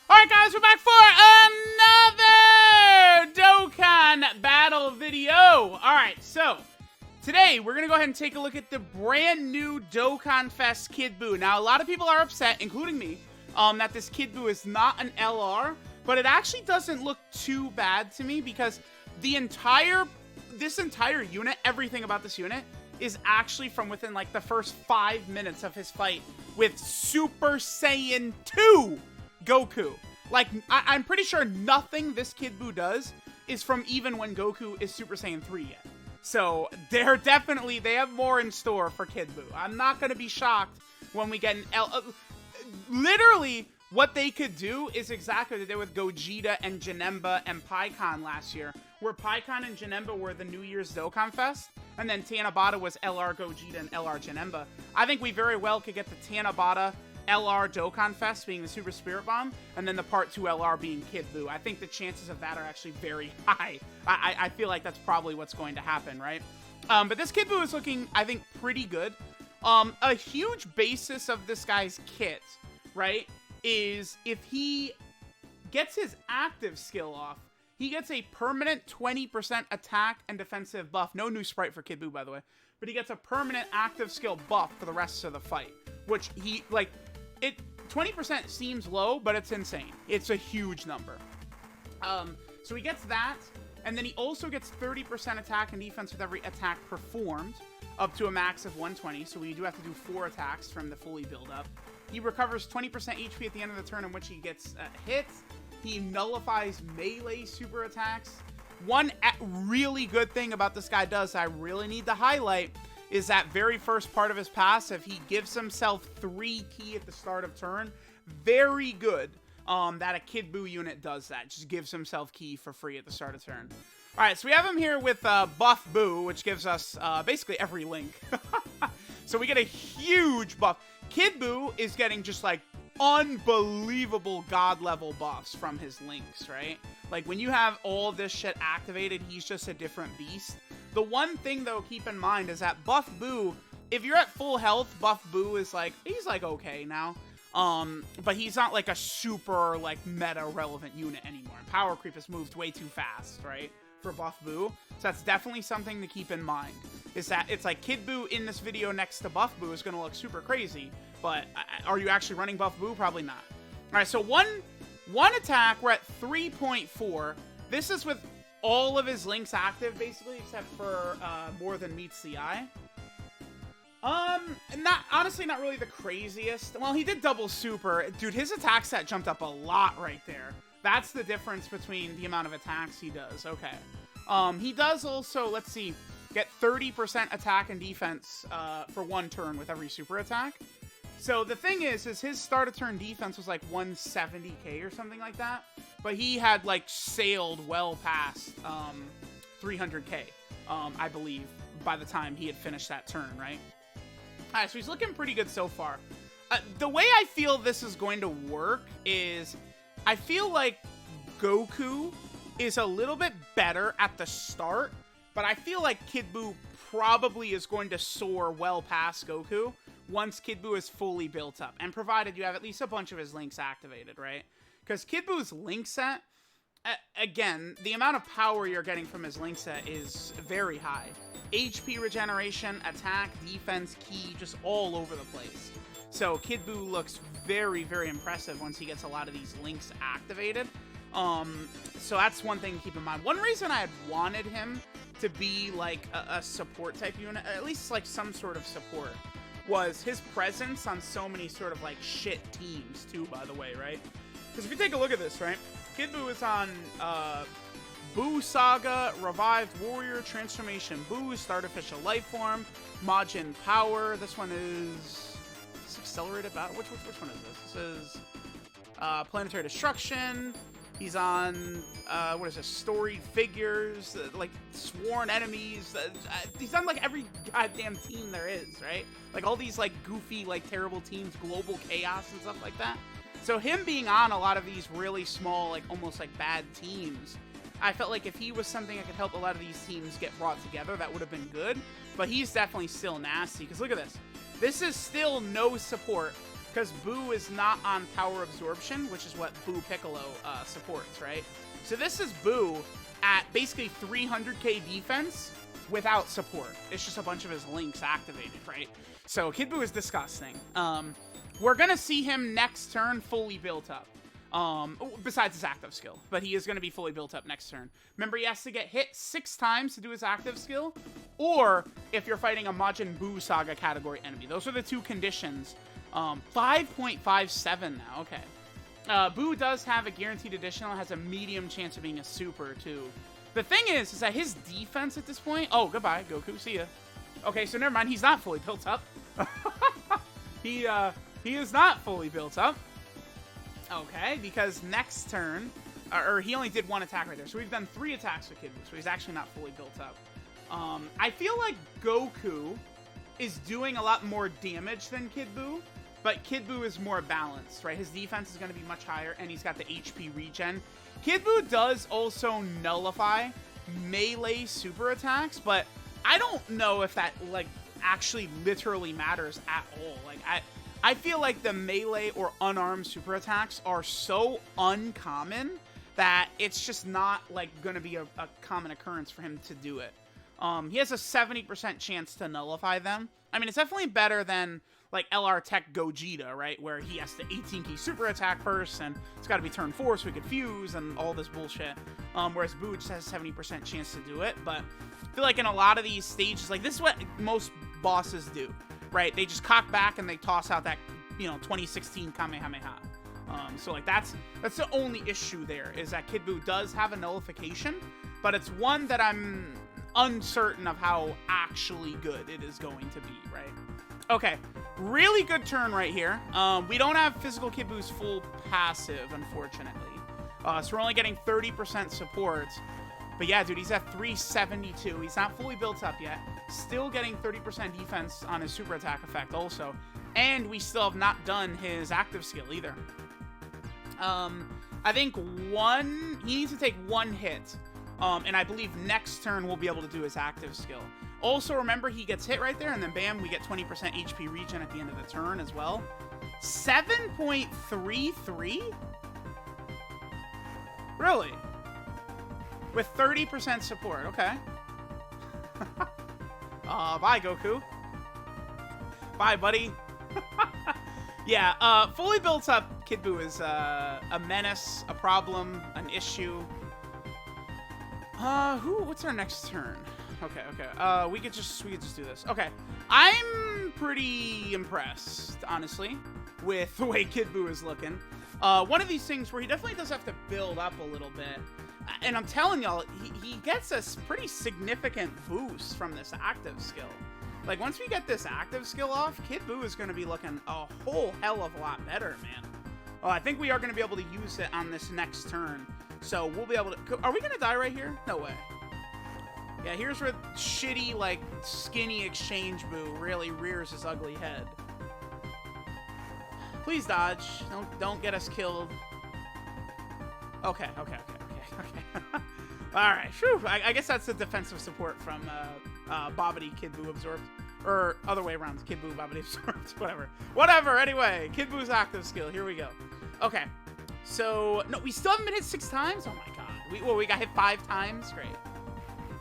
Alright guys, we're back for another Dokkan battle video. Alright, so today we're going to go ahead and take a look at the brand new DOKKANFEST Kid BUU. Now a lot of people are upset, including me, that this Kid BUU is not an LR, but it actually doesn't look too bad to me because this entire unit, everything about this unit, is actually from within like the first 5 minutes of his fight with Super Saiyan 2 Goku. Like, I'm pretty sure nothing this Kid BUU does is from even when Goku is Super Saiyan 3 yet. So, they have more in store for Kid BUU. I'm not going to be shocked when we get an literally, what they could do is exactly what they did with Gogeta and Janemba and Pikkon last year, where Pikkon and Janemba were the New Year's Dokkanfest, and then Tanabata was LR Gogeta and LR Janemba. I think we very well could get the Tanabata LR Dokkanfest being the Super Spirit Bomb, and then the Part 2 LR being Kid BUU. I think the chances of that are actually very high. I feel like that's probably what's going to happen, right? But this Kid BUU is looking, I think, pretty good. A huge basis of this guy's kit, right, is if he gets his active skill off, he gets a permanent 20% attack and defensive buff. No new sprite for Kid BUU, by the way. But he gets a permanent active skill buff for the rest of the fight. Which he, like, 20% seems low, but it's insane. It's a huge number. So he gets that. And then he also gets 30% attack and defense with every attack performed, up to a max of 120. So we do have to do 4 attacks from the fully build up. He recovers 20% HP at the end of the turn in which he gets hit. He nullifies melee super attacks. One really good thing about this guy I really need to highlight is that very first part of his passive, he gives himself 3 ki at the start of turn. Very good that a Kid BUU unit does that. Just gives himself ki for free at the start of turn. Alright, so we have him here with Buff BUU, which gives us basically every link. So we get a huge buff. Kid BUU is getting just like unbelievable god level buffs from his links, right? Like when you have all this shit activated, he's just a different beast. The one thing though, keep in mind is that Buff BUU, if you're at full health, Buff BUU is like, he's like okay now. But he's not like a super like meta relevant unit anymore. Power creep has moved way too fast, right? For Buff BUU. So that's definitely something to keep in mind. Is that it's like Kid BUU in this video next to Buff BUU is going to look super crazy. But are you actually running Buff BUU? Probably not. Alright, so one attack, we're at 3.4. This is with all of his links active, basically, except for more than meets the eye. Honestly, not really the craziest. Well, he did double super. Dude, his attack set jumped up a lot right there. That's the difference between the amount of attacks he does. Okay. He does also, let's see, get 30% attack and defense for 1 turn with every super attack. So the thing is his start of turn defense was like 170k or something like that. But he had like sailed well past 300k, I believe, by the time he had finished that turn, right? Alright, so he's looking pretty good so far. The way I feel this is going to work is, I feel like Goku is a little bit better at the start, but I feel like Kid BUU probably is going to soar well past Goku once Kid BUU is fully built up, and provided you have at least a bunch of his links activated, right? Because Kid BUU's link set, again, the amount of power you're getting from his link set is very high. HP regeneration, attack, defense, ki, just all over the place. So Kid BUU looks very, very impressive once he gets a lot of these links activated. So that's one thing to keep in mind. One reason I had wanted him to be like a support type unit, at least like some sort of support, was his presence on so many sort of like shit teams too, by the way, right? Because if you take a look at this, right? Kid BUU is on BUU Saga, Revived Warrior, Transformation BUU, Startificial Lifeform, Majin Power. This one is Accelerated Battle. Which one is this? This is Planetary Destruction. He's on, what is this, Storied Figures, like, Sworn Enemies. He's on, like, every goddamn team there is, right? Like, all these, like, goofy, like, terrible teams, Global Chaos and stuff like that. So him being on a lot of these really small, like, almost, like, bad teams, I felt like if he was something that could help a lot of these teams get brought together, that would have been good. But he's definitely still nasty, because look at this. This is still no support because BUU is not on power absorption, which is what BUU Piccolo supports, right? So this is BUU at basically 300k defense without support. It's just a bunch of his links activated, right? So Kid BUU is disgusting. We're going to see him next turn fully built up. Besides his active skill, but he is going to be fully built up next turn. Remember, he has to get hit 6 times to do his active skill, or if you're fighting a Majin Buu Saga category enemy. Those are the 2 conditions. 5.57 now, okay. BUU does have a guaranteed additional, has a medium chance of being a super, too. The thing is that his defense at this point... Oh, goodbye, Goku, see ya. Okay, so never mind, he's not fully built up. He is not fully built up. Okay, because next turn, or he only did 1 attack right there. So we've done 3 attacks with Kid BUU, so he's actually not fully built up. I feel like Goku is doing a lot more damage than Kid BUU, but Kid BUU is more balanced, right? His defense is going to be much higher, and he's got the HP regen. Kid BUU does also nullify melee super attacks, but I don't know if that, like, actually literally matters at all. Like, I feel like the melee or unarmed super attacks are so uncommon that it's just not, like, going to be a common occurrence for him to do it. He has a 70% chance to nullify them. I mean, it's definitely better than, like, LR Tech Gogeta, right? Where he has to 18k super attack first, and it's got to be turn 4 so he could fuse and all this bullshit. Whereas BUU just has a 70% chance to do it. But I feel like in a lot of these stages, like, this is what most bosses do. Right, they just cock back and they toss out that, 2016 Kamehameha. So like that's the only issue there, is that Kid BUU does have a nullification, but it's one that I'm uncertain of how actually good it is going to be, right? Okay, really good turn right here. We don't have physical Kid BUU's full passive, unfortunately. So we're only getting 30% support. But yeah, dude, he's at 372. He's not fully built up yet. Still getting 30% defense on his super attack effect also. And we still have not done his active skill either. I think he needs to take 1 hit. And I believe next turn we'll be able to do his active skill. Also, remember, he gets hit right there, and then bam, we get 20% HP regen at the end of the turn as well. 7.33? Really? With 30% support, okay. Bye, Goku. Bye, buddy. Yeah, fully built up Kid BUU is a menace, a problem, an issue. What's our next turn? Okay. We could just do this. Okay. I'm pretty impressed, honestly, with the way Kid BUU is looking. One of these things where he definitely does have to build up a little bit. And I'm telling y'all, he gets a pretty significant boost from this active skill. Like, once we get this active skill off, Kid BUU is going to be looking a whole hell of a lot better, man. Oh, I think we are going to be able to use it on this next turn. So we'll be able to... Are we going to die right here? No way. Yeah, here's where shitty, like, skinny exchange BUU really rears his ugly head. Please dodge. Don't get us killed. Okay. Alright, phew. I guess that's the defensive support from Bobbity Kid BUU absorbed. Or other way around, Kid BUU Bobbity absorbed. Whatever, anyway. Kid BUU's active skill. Here we go. Okay. So, no, we still haven't been hit 6 times? Oh my god. We got hit 5 times? Great.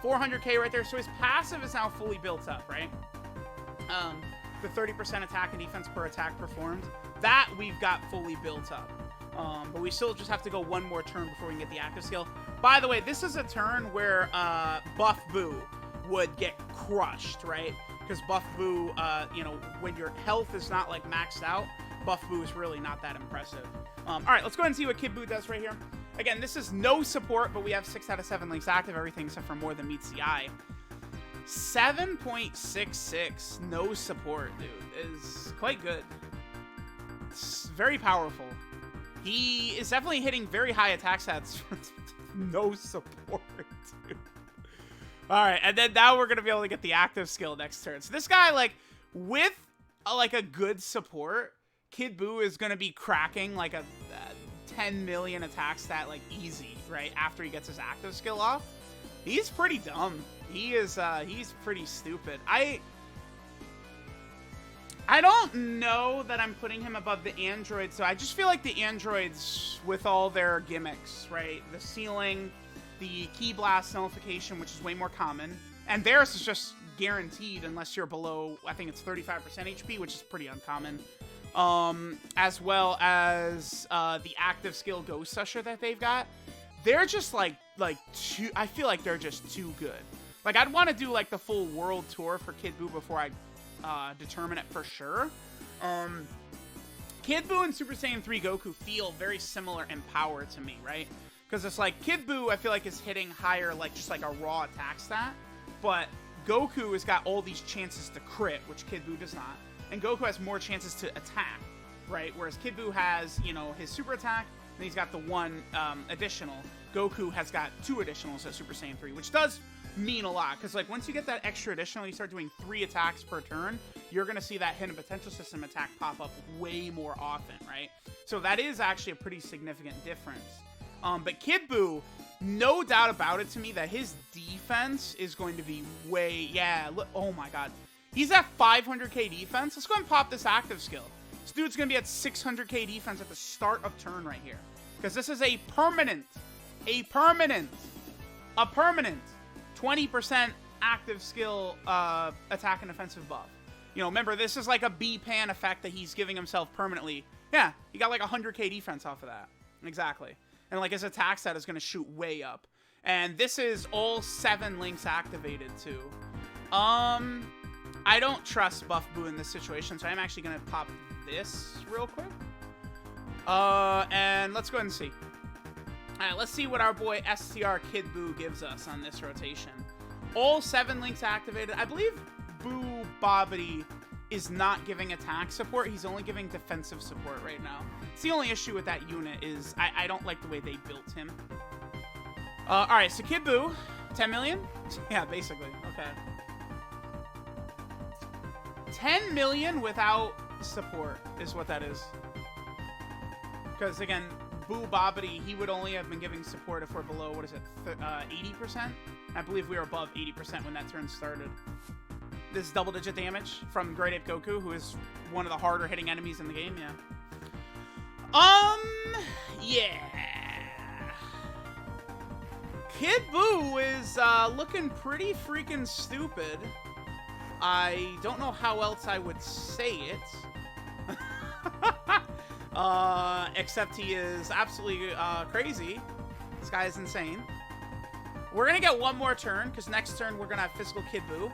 400k right there. So his passive is now fully built up, right? The 30% attack and defense per attack performed. That we've got fully built up. But we still just have to go 1 more turn before we can get the active skill. By the way, this is a turn where Buff BUU would get crushed, right? Because Buff BUU, when your health is not, like, maxed out, Buff BUU is really not that impressive. Alright, let's go ahead and see what Kid BUU does right here. Again, this is no support, but we have 6 out of 7 links active, everything except for more than meets the eye. 7.66, no support, dude, is quite good. It's very powerful. He is definitely hitting very high attack stats. No support, dude. Alright, and then now we're going to be able to get the active skill next turn. So this guy, like, with, a good support, Kid BUU is going to be cracking, like, a 10 million attack stat, like, easy, right? After he gets his active skill off. He's pretty dumb. He's pretty stupid. I don't know that I'm putting him above the androids, so I just feel like the androids, with all their gimmicks, right? The ceiling, the key blast nullification, which is way more common, and theirs is just guaranteed unless you're below, I think it's 35% HP, which is pretty uncommon. As well as the active skill Ghost Usher that they've got. They're just like too, I feel like they're just too good. Like, I'd want to do like the full world tour for Kid Buu before I determine it for sure. Kid Buu and Super Saiyan 3 Goku feel very similar in power to me, right? Because it's like Kid Buu, I feel like, is hitting higher, like just like a raw attack stat, but Goku has got all these chances to crit, which Kid Buu does not, and Goku has more chances to attack, right? Whereas Kid Buu has, you know, his super attack, and he's got the one additional. Goku has got 2 additionals at Super Saiyan 3, which does mean a lot, because like once you get that extra additional, you start doing 3 attacks per turn, you're gonna see that hidden potential system attack pop up way more often, right? So that is actually a pretty significant difference. But Kid Buu, no doubt about it to me that his defense is going to be way, yeah, look, oh my god, he's at 500k defense. Let's go ahead and pop this active skill. This dude's gonna be at 600k defense at the start of turn right here, because this is a permanent 20% active skill attack and offensive buff. You know, remember, this is like a B-Pan effect that he's giving himself permanently. Yeah, he got like 100k defense off of that. Exactly. And like his attack stat is going to shoot way up. And this is all 7 links activated too. I don't trust Buff Buu in this situation, so I'm actually going to pop this real quick. And let's go ahead and see. Alright, let's see what our boy STR Kid Buu gives us on this rotation. All 7 links activated. I believe Buu Bobbity is not giving attack support. He's only giving defensive support right now. It's the only issue with that unit is I don't like the way they built him. Alright, so Kid Buu, 10 million? Yeah, basically. Okay. 10 million without support is what that is. Because, again, Buu Bobbity, he would only have been giving support if we're below, what is it, 80%? I believe we were above 80% when that turn started. This double-digit damage from Great Ape Goku, who is one of the harder hitting enemies in the game, yeah. Yeah. Kid Buu is looking pretty freaking stupid. I don't know how else I would say it. Except he is absolutely crazy. This guy is insane. We're going to get one more turn, because next turn we're going to have Physical Kid Buu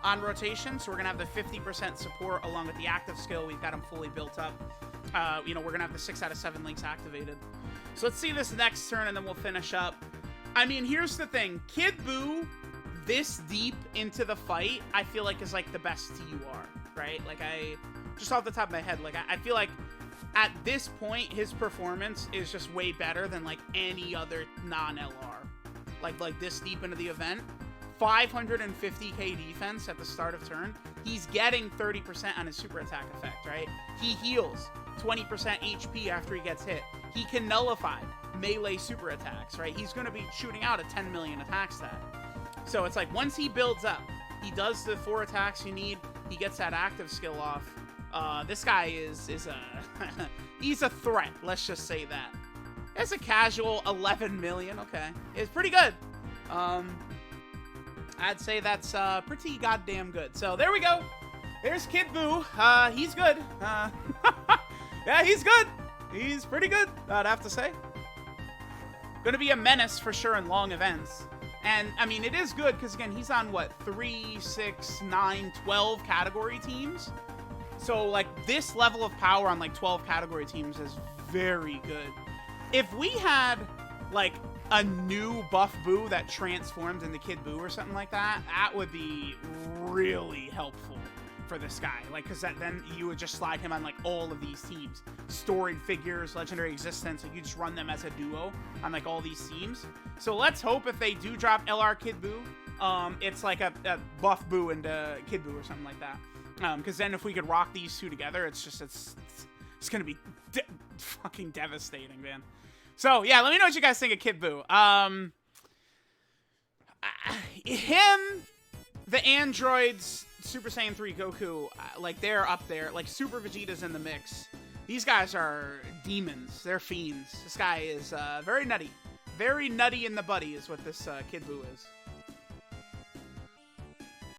on rotation, so we're going to have the 50% support along with the active skill. We've got him fully built up. You know, we're going to have the 6 out of 7 links activated. So let's see this next turn, and then we'll finish up. I mean, here's the thing. Kid Buu, this deep into the fight, I feel like is like the best TUR, right? Like, just off the top of my head, like, I feel like at this point, his performance is just way better than like any other non-LR. Like this deep into the event. 550k defense at the start of turn. He's getting 30% on his super attack effect, right? He heals 20% HP after he gets hit. He can nullify melee super attacks, right? He's going to be shooting out a 10 million attack stat. So it's like once he builds up, he does the 4 attacks you need, he gets that active skill off. This guy is a he's a threat, let's just say that. It's a casual 11 million, okay. It's pretty good. I'd say that's pretty goddamn good. So there we go. There's Kid Buu. He's good. Yeah, he's good. He's pretty good, I'd have to say. Gonna be a menace for sure in long events. And, I mean, it is good because, again, he's on, what, 3, 6, 9, 12 category teams? So, like, this level of power on, like, 12 category teams is very good. If we had, like, a new Buff Buu that transformed into Kid Buu or something like that, that would be really helpful for this guy. Like, because then you would just slide him on, like, all of these teams. Storied figures, Legendary Existence, like, you just run them as a duo on, like, all these teams. So let's hope if they do drop LR Kid Buu, it's like a Buff Buu and Kid Buu or something like that. Because then if we could rock these two together, it's just, it's going to be fucking devastating, man. So, yeah, let me know what you guys think of Kid Buu. Him, the androids, Super Saiyan 3 Goku, like, they're up there. Like, Super Vegeta's in the mix. These guys are demons. They're fiends. This guy is very nutty. Very nutty in the buddy is what this Kid Buu is.